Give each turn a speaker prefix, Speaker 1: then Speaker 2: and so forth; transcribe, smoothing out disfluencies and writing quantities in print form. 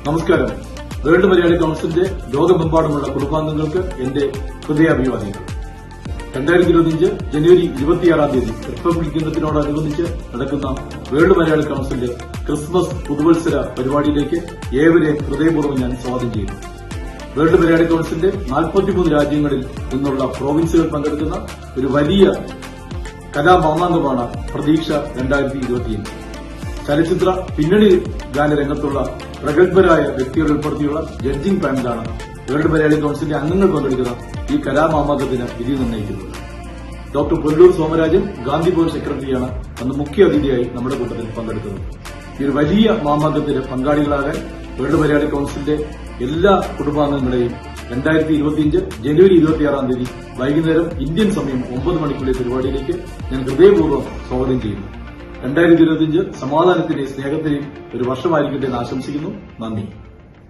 Speaker 1: നമസ്കാരം. വേൾഡ് മലയാളി കൌൺസിലിന്റെ ലോകമെമ്പാടുമുള്ള കുടുംബാംഗങ്ങൾക്ക് എന്റെ ഹൃദയാഭിവാദ്യങ്ങൾ. 2025 ജനുവരി 26 റിപ്പബ്ലിക് ദിനത്തിനോടനുബന്ധിച്ച് നടക്കുന്ന വേൾഡ് മലയാളി കൌൺസിലിന്റെ ക്രിസ്മസ് പുതുവത്സര പരിപാടിയിലേക്ക് ഏവരെയും ഹൃദയപൂർവ്വം ഞാൻ സ്വാഗതം ചെയ്യുന്നു. വേൾഡ് മലയാളി കൌൺസിലിന്റെ 43 രാജ്യങ്ങളിൽ നിന്നുള്ള പ്രോവിൻസുകൾ പങ്കെടുക്കുന്ന ഒരു വലിയ കലാമാമാങ്കമാണ് പ്രതീക്ഷ 2025. ചലച്ചിത്ര പിന്നണി ഗാനരംഗത്തുള്ള പ്രഗത്ഭരായ വ്യക്തികൾ ഉൾപ്പെടുത്തിയുള്ള ജഡ്ജിംഗ് പാനലാണ് വേൾഡ് മലയാളി കൌൺസിലിന്റെ അംഗങ്ങൾ പങ്കെടുക്കുന്ന ഈ കലാമാമാങ്കത്തിന് വിധി നിർണ്ണയിക്കുന്നത്. ഡോക്ടർ പുല്ലൂർ സോമരാജൻ ഗാന്ധി ഭവൻ സെക്രട്ടറിയാണ് അന്ന് മുഖ്യ അതിഥിയായി നമ്മുടെ കൂട്ടത്തിൽ പങ്കെടുക്കുന്നത്. ഈ ഒരു വലിയ മാമാങ്കത്തിന് പങ്കാളികളാകാൻ വേൾഡ് മലയാളി കൌൺസിലിന്റെ എല്ലാ കുടുംബാംഗങ്ങളെയും 2025 ജനുവരി 26 വൈകുന്നേരം ഇന്ത്യൻ സമയം 9 മണിക്കുള്ള പരിപാടിയിലേക്ക് ഞാൻ ഹൃദയപൂർവ്വം സ്വാഗതം ചെയ്യുന്നു. 2025 സമാധാനത്തിന്റെയും സ്നേഹത്തിന്റെയും ഒരു വർഷമായിരിക്കട്ടെ എന്ന് ആശംസിക്കുന്നു. നന്ദി.